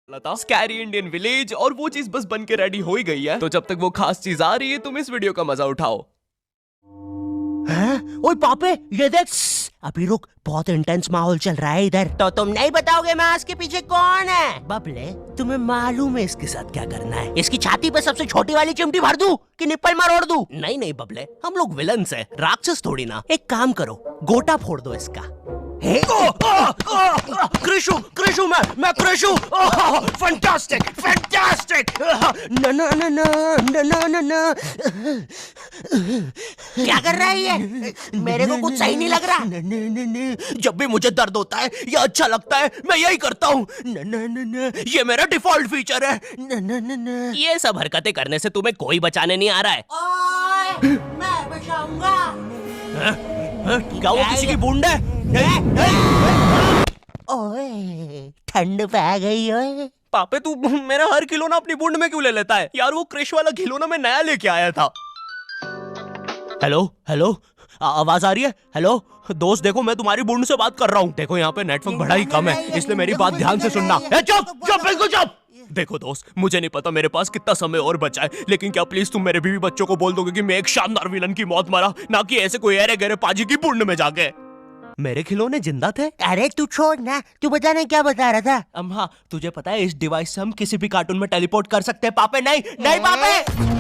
था scary Indian village और वो चीज बस बन के रेडी हो ही गई है। तो जब तक वो खास चीज आ रही है तुम इस वीडियो का मजा उठाओ। ओए पापे ये देख। अभी रुक, बहुत इंटेंस माहौल चल रहा है इधर। तो तुम नहीं बताओगे मास्क के पीछे कौन है? बबले, तुम्हें मालूम है इसके साथ क्या करना है? इसकी छाती पे सबसे छोटी वाली चिमटी भर दूं कि निप्पल मरोड़ दूं? नहीं नहीं बबले, हम लोग विलन्स हैं, राक्षस थोड़ी ना। एक काम करो, गोटा फोड़ दो इसका। कृषु कृषु मैं कृषु। Fantastic fantastic. ना ना ना ना ना ना ना। क्या कर रहा है ये? मेरे को कुछ सही नहीं लग रहा। जब भी मुझे दर्द होता है या अच्छा लगता है मैं यही करता हूँ। ये मेरा डिफॉल्ट फीचर है। ये सब हरकतें करने से तुम्हें कोई बचाने नहीं आ रहा है। ओए, मैं बचाऊंगा। क्या वो किसी की बूंद है? ओए, ठंड पै गई ओए। पापे तू मेरा हर खिलौना अपनी बूंद में क्यों ले लेता है? यार वो क्रिश वाला खिलौना मैं नया लेके आया था। हेलो हेलो, आवाज आ रही है? हेलो दोस्त, देखो मैं तुम्हारी बूंद से बात कर रहा हूँ। देखो यहाँ पे नेटवर्क बड़ा ही कम है, इसलिए मेरी बात ध्यान से सुनना। चुप चुप बिल्कुल चुप। देखो दोस्त, मुझे नहीं पता मेरे पास कितना समय और बचा है, लेकिन क्या प्लीज तुम मेरे बीवी बच्चों को बोल दोगे कि मैं एक शानदार विलन की मौत मरा, ना कि ऐसे कोई अरे गहरे पाजी की बूंद में जाके। मेरे खिलौने जिंदा थे? अरे तू छोड़ ना, तू बता नहीं क्या बता रहा था? हाँ, तुझे पता है इस डिवाइस से हम किसी भी कार्टून में टेलीपोर्ट कर सकते हैं। पापे नहीं नहीं पापे।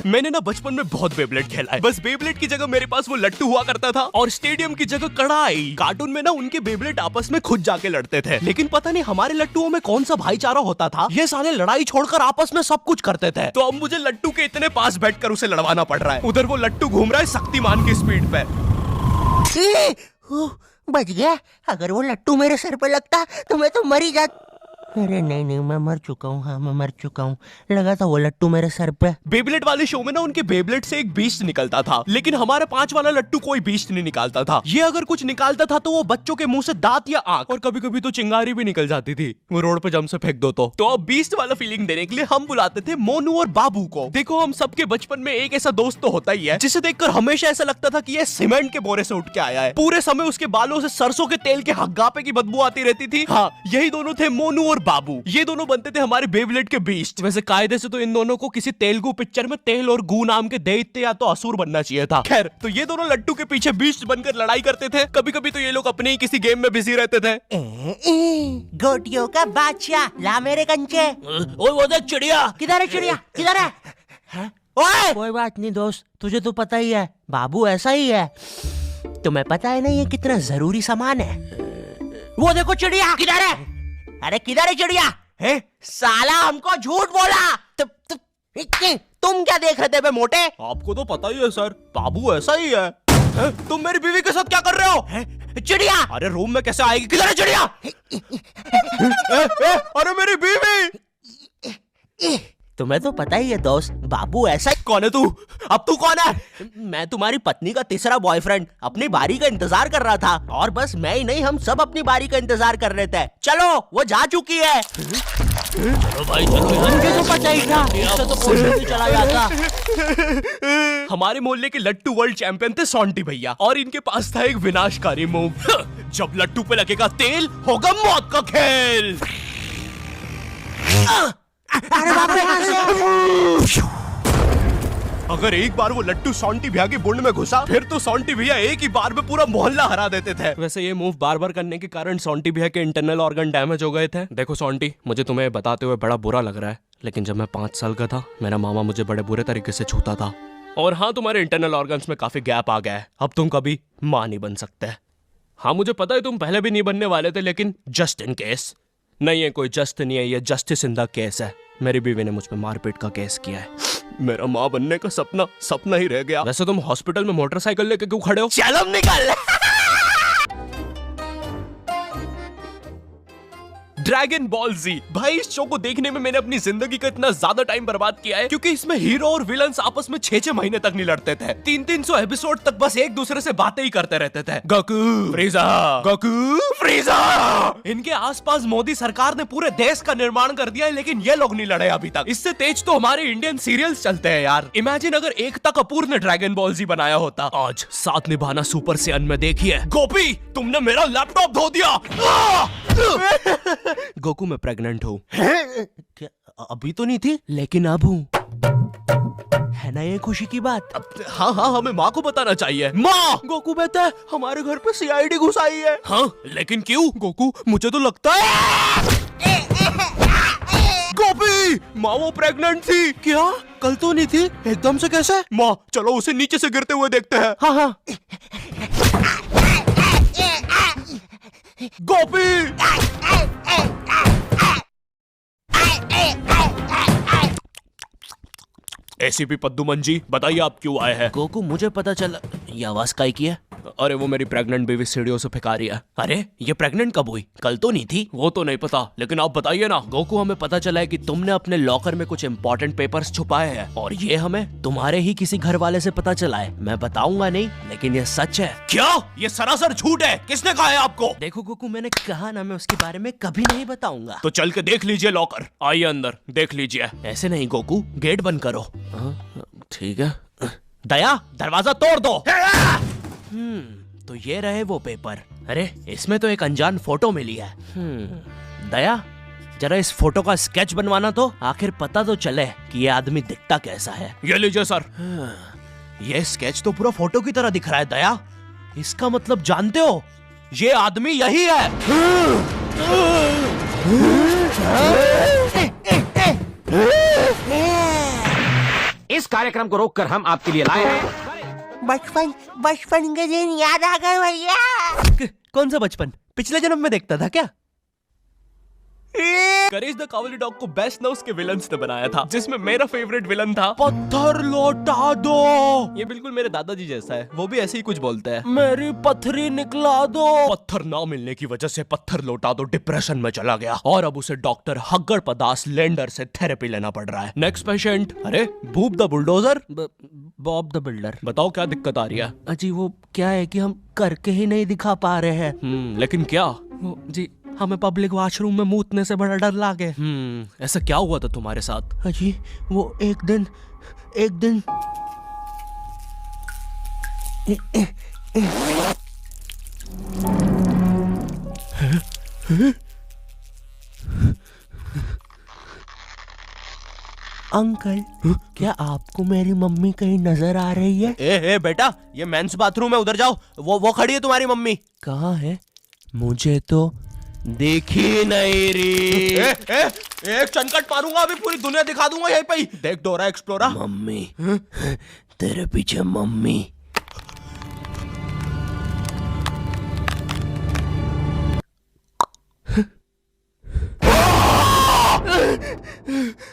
मैंने ना बचपन में बहुत बेब्लेड खेला है। बस बेब्लेड की जगह मेरे पास वो लट्टू हुआ करता था और स्टेडियम की जगह कढ़ाई। कार्टून में ना उनके बेब्लेड आपस में खुद जाके लड़ते थे, लेकिन पता नहीं हमारे लट्टुओं में कौन सा भाईचारा होता था, ये साले लड़ाई छोड़कर आपस में सब कुछ करते थे। तो अब मुझे लट्टू के इतने पास बैठकर उसे लड़वाना पड़ रहा है। उधर वो लट्टू घूम रहा है शक्तिमान की स्पीड पे। बच गया। अगर वो लट्टू मेरे सर पे लगता तो मैं तो मर ही जाता। अरे नहीं नहीं, मैं मर चुका हूँ। हाँ मैं मर चुका हूँ। लगा था वो लट्टू मेरे सर पे। बेब्लेड वाले शो में ना उनके बेब्लेड से एक बीस्ट निकलता था, लेकिन हमारा 5 वाला लट्टू कोई बीस्ट नहीं निकालता था। ये अगर कुछ निकालता था तो वो बच्चों के मुंह से दांत या आंख, और कभी कभी तो चिंगारी भी निकल जाती थी, वो रोड पे जम से फेंक दो तो अब बीस्ट वाला फीलिंग देने के लिए हम बुलाते थे मोनू और बाबू को। देखो हम सबके बचपन में एक ऐसा दोस्त तो होता ही है जिसे देखकर हमेशा ऐसा लगता था कि ये सीमेंट के बोरे से उठ के आया है। पूरे समय उसके बालों से सरसों के तेल के हग्गापे की बदबू आती रहती थी। हाँ, यही दोनों थे मोनू और बाबू। ये दोनों बनते थे हमारे बेब्लेड के बीस्ट। वैसे कायदे से तो इन दोनों को किसी तेलुगु पिक्चर में तेल और गू नाम के दैत्य या तो असुर बनना चाहिए था। खैर, तो ये दोनों लट्टू के पीछे बीस्ट बनकर लड़ाई करते थे। कभी कभी तो ये लोग अपने ही किसी गेम में बिजी रहते थे। गोटियों का बादशाह ला मेरे कंचे। ओए वो देख चिड़िया। किधर है चिड़िया? किधर है? ओए कोई बात नहीं दोस्त, तुझे तो पता ही है बाबू ऐसा ही है। तुम्हें पता है ना ये कितना जरूरी सामान है। वो देखो चिड़िया। किधर है? अरे किधर है चिड़िया? है? साला हमको झूठ बोला। तुम क्या देख रहे थे बे मोटे? आपको तो पता ही है सर, बाबू ऐसा ही है। तुम मेरी बीवी के साथ क्या कर रहे हो? चिड़िया। अरे रूम में कैसे आएगी? किधर है चिड़िया? अरे मेरी बीवी। तुम्हें तो पता ही है दोस्त, बाबू ऐसा ही। कौन है तू? अब तू कौन है? मैं तुम्हारी पत्नी का तीसरा बॉयफ्रेंड, अपनी बारी का इंतजार कर रहा था। और बस मैं ही नहीं, हम सब अपनी बारी का इंतजार कर रहे थे। चलो वो जा चुकी है। चलो भाई चलो, मुझे तो पता ही था, इससे तो कोई नहीं चला जाता। हमारे मोहल्ले के लट्टू वर्ल्ड चैंपियन थे सोंटी भैया, और इनके पास था एक विनाशकारी मूव। जब लट्टू पे लगेगा तेल होगा मौत का खेल। अरे बाप रे। अगर एक बार वो लट्टू सोंटी भैया की बुंड में घुसा फिर तो सोंटी भैया एक ही बार में पूरा मोहल्ला हरा देते थे। वैसे ये मूव बार बार करने के कारण सोंटी भैया के इंटरनल ऑर्गन डैमेज हो गए थे। देखो सोंटी, मुझे तुम्हें बताते हुए बड़ा बुरा लग रहा है, लेकिन जब मैं 5 साल का था मेरा मामा मुझे बड़े बुरे तरीके से छूता था। और हाँ, तुम्हारे इंटरनल ऑर्गन्स में काफी गैप आ गया है, अब तुम कभी माँ नहीं बन सकते। हाँ मुझे पता है तुम पहले भी नहीं बनने वाले थे, लेकिन जस्ट इन केस। नहीं है कोई जस्ट नहीं है, ये जस्टिस इन द केस है। मेरी बीवी ने मुझ पे मारपीट का केस किया है। मेरा माँ बनने का सपना ही रह गया। वैसे तुम हॉस्पिटल में मोटरसाइकिल लेके क्यों खड़े हो? चलम निकल। ड्रैगन बॉल जी। भाई इस शो को देखने में मैंने अपनी जिंदगी का इतना ज्यादा टाइम बर्बाद किया है, क्योंकि इसमें हीरो और विलन्स आपस में 6-6 महीने तक नहीं लड़ते थे। 300 एपिसोड तक बस एक दूसरे से बातें ही करते रहते थे। Goku फ्रीजा, Goku फ्रीजा। इनके आसपास मोदी सरकार ने पूरे देश का निर्माण कर दिया है, लेकिन ये लोग नहीं लड़े अभी तक। इससे तेज तो हमारे इंडियन सीरियल्स चलते हैं यार। इमेजिन अगर एकता कपूर ने ड्रैगन बॉल जी बनाया होता। आज साथ निभाना सुपर सेयन में देखिए। गोपी तुमने मेरा लैपटॉप धो दिया। गोकू मैं प्रेग्नेंट हूँ। क्या अभी तो नहीं थी, लेकिन अब हूँ। है ना ये खुशी की बात? हाँ हाँ, हमें माँ को बताना चाहिए। माँ, गोकू बेटा हमारे घर पे सीआईडी घुस आई है। हाँ लेकिन क्यों? गोकू मुझे तो लगता है गोपी माँ वो प्रेग्नेंट थी। क्या? कल तो नहीं थी, एकदम से कैसे? माँ चलो उसे नीचे से गिरते हुए देखते हैं। हाँ हाँ। गोपी एसीपी पद्दुमन जी बताइए आप क्यों आए हैं? गोकू मुझे पता चला। ये आवाज काई की है? अरे वो मेरी प्रेग्नेंट बेबी सीढ़ियों से फेंका रही है। अरे ये प्रेग्नेंट कब हुई? कल तो नहीं थी। वो तो नहीं पता, लेकिन आप बताइए ना। गोकू हमें पता चला है कि तुमने अपने लॉकर में कुछ इम्पोर्टेंट पेपर्स छुपाए हैं, और ये हमें तुम्हारे ही किसी घर वाले से पता चला है। मैं बताऊंगा नहीं, लेकिन ये सच है। क्या? ये सरासर झूठ है। किसने कहा है आपको? देखो गोकू मैंने कहा ना, मैं उसके बारे में कभी नहीं बताऊंगा। तो चल के देख लीजिए लॉकर। आइए अंदर देख लीजिए। ऐसे नहीं गोकू, गेट बंद करो। ठीक है। दया दरवाजा तोड़ दो। तो ये रहे वो पेपर। अरे इसमें तो एक अनजान फोटो मिली है। दया जरा इस फोटो का स्केच बनवाना तो, आखिर पता तो चले कि ये आदमी दिखता कैसा है। ये लीजिए सर। ये स्केच तो पूरा फोटो की तरह दिख रहा है दया। इसका मतलब जानते हो, ये आदमी यही है। इस कार्यक्रम को रोककर हम आपके लिए लाए हैं बचपन के दिन याद आ गए भैया। कौन सा बचपन? पिछले जन्म में देखता था क्या? करेज द कावली डॉग को बेस्ट ना उसके विलन्स ने बनाया था, जिसमें मेरा फेवरेट विलन था पत्थर लौटा दो। ये बिल्कुल मेरे दादाजी जैसा है, वो भी ऐसे ही कुछ बोलते हैं। मेरी पथरी निकला दो। पत्थर ना मिलने की वजह से पत्थर लौटा दो डिप्रेशन में चला गया, और अब उसे डॉक्टर हग्गड़ पदास लेंडर से थेरेपी लेना पड़ रहा है। Next patient. अरे भूप the bulldozer. Bob the builder. बताओ क्या दिक्कत आ रही है? अजी वो क्या है कि हम करके ही नहीं दिखा पा रहे हैं। लेकिन क्या? जी हमें पब्लिक वॉशरूम में मूतने से बड़ा डर लागे। ऐसा क्या हुआ था तुम्हारे साथ? अजी वो एक दिन अंकल क्या आपको मेरी मम्मी कहीं नजर आ रही है? ए बेटा, ये मेंस बाथरूम है, उधर जाओ। वो खड़ी है तुम्हारी मम्मी। कहाँ है? मुझे तो देखी नहीं रही। एक चनकट मारूंगा, अभी पूरी दुनिया दिखा दूंगा यहीं पे ही। देख डोरा एक्सप्लोरा। मम्मी तेरे पीछे मम्मी।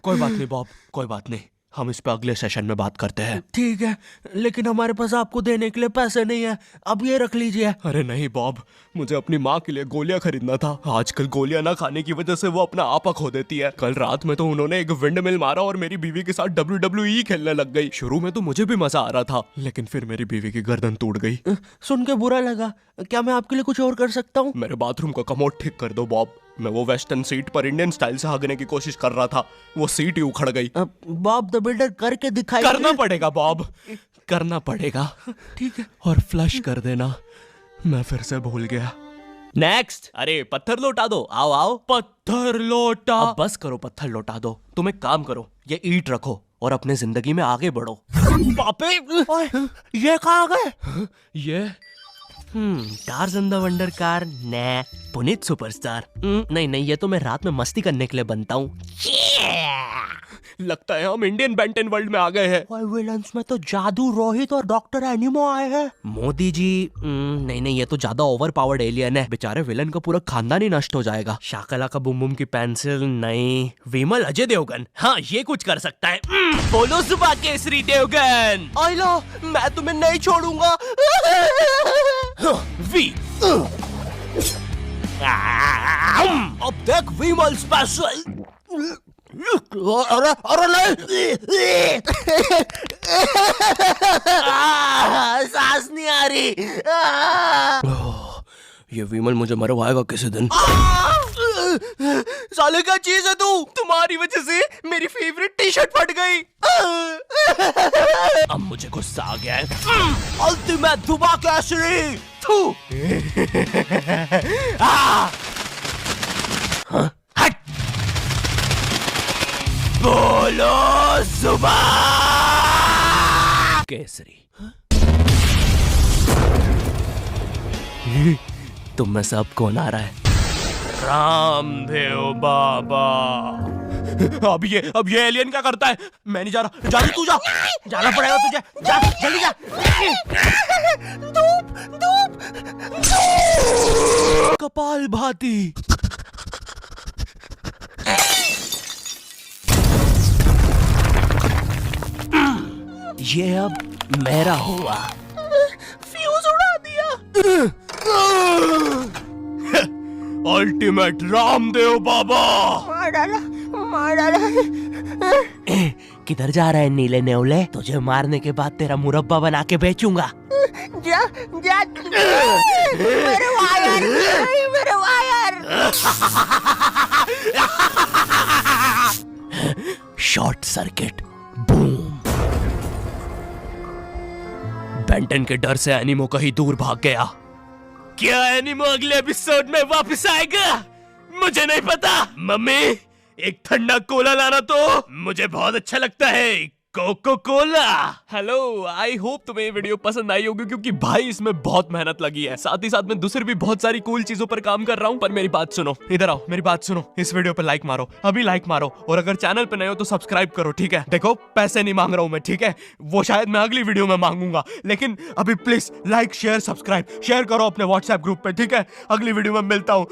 कोई बात नहीं बॉब, कोई बात नहीं, हम इस पे अगले सेशन में बात करते हैं। ठीक है, लेकिन हमारे पास आपको देने के लिए पैसे नहीं है, अब ये रख लीजिए। अरे नहीं बॉब, मुझे अपनी माँ के लिए गोलियां खरीदना था। आजकल गोलियां ना खाने की वजह से वो अपना आपा खो देती है। कल रात में तो उन्होंने एक विंड मिल मारा और मेरी बीवी के साथ WWE खेलने लग गई। शुरू में तो मुझे भी मजा आ रहा था, लेकिन फिर मेरी बीवी की गर्दन टूट गई। सुन के बुरा लगा। क्या मैं आपके लिए कुछ और कर सकता हूँ? मेरे बाथरूम का कमोड ठीक कर दो बॉब। मैं वो वेस्टर्न सीट पर इंडियन स्टाइल से भागने की कोशिश कर रहा था, वो सीट ही उखड़ गई। बॉब द बिल्डर करके दिखाई। करना पड़ेगा बॉब, करना पड़ेगा। ठीक है। और फ्लश कर देना, मैं फिर से भूल गया। नेक्स्ट। अरे पत्थर लौटा दो। आओ आओ। पत्थर लौटा। अब बस करो, पत्थर लौटा दो। तुम एक काम करो, ये ईंट रखो और अपने जिंदगी में आगे बढ़ो। पापे ये कहाँ गए? ये टार्ज़न द वंडर कार ने पुनीत सुपरस्टार। नहीं ये तो मैं रात में मस्ती करने के लिए बनता हूँ। लगता है हम इंडियन बेंटन वर्ल्ड में आ गए हैं। और विलन्स में तो जादू रोहित और डॉक्टर एनिमो आए हैं। मोदी जी नहीं ये तो ज्यादा ओवर पावर्ड एलियन है। बेचारे विलन का पूरा खानदान ही नष्ट हो जाएगा। शाकला का बुम बुम की पेंसिल नहीं। विमल अजय देवगन, हाँ ये कुछ कर सकता है। बोलो सुबह केसरी देवगन। आइला, मैं तुम्हें नहीं छोड़ूंगा। वी अब देख विमल स्पेशल। अरे अरे नहीं, सांस नहीं आ रही। ये विमल मुझे मरवाएगा किसी दिन। साले क्या चीज है तू? तुम्हारी वजह से मेरी फेवरेट टी शर्ट फट गई। अब मुझे गुस्सा आ गया है। अल्टीमेट धुबा केसरी। थू। हाँ? हट। बोलो जुबा केसरी। तुम में से अब कौन आ रहा है? रामदेव बाबा। अब ये एलियन क्या करता है? मैं नहीं जा रहा। जा तू जा। जाना पड़ेगा तुझे, जा जल्दी जा। धूप कपाल भाती। ये अब मेरा हुआ। फ्यूज उड़ा दिया। अल्टीमेट रामदेव बाबा। मार डाला, मार डाला। किधर जा रहा है नीले नेवले? तुझे मारने के बाद तेरा मुरब्बा बना के बेचूंगा। जा जा। मेरे वायर, मेरे वायर। Short circuit. बूम। बेंटन के डर से एनिमो कहीं दूर भाग गया। क्या एनिमो अगले एपिसोड में वापस आएगा? मुझे नहीं पता। मम्मी एक ठंडा कोला लाना तो। मुझे बहुत अच्छा लगता है Coca Cola. Hello, I hope तुम्हें ये वीडियो पसंद आई होगी, क्योंकि भाई इसमें बहुत मेहनत लगी है। साथ ही साथ में दूसरी भी बहुत सारी कूल चीजों पर काम कर रहा हूँ। पर मेरी बात सुनो, इधर आओ, मेरी बात सुनो। इस वीडियो पर लाइक मारो, अभी लाइक मारो। और अगर चैनल पे नए हो तो सब्सक्राइब करो, ठीक है? देखो पैसे नहीं मांग रहा हूँ मैं, ठीक है? वो शायद मैं अगली वीडियो में मांगूंगा, लेकिन अभी please like share subscribe share करो अपने व्हाट्सएप ग्रुप पे, ठीक है? अगली वीडियो में मिलता हूँ।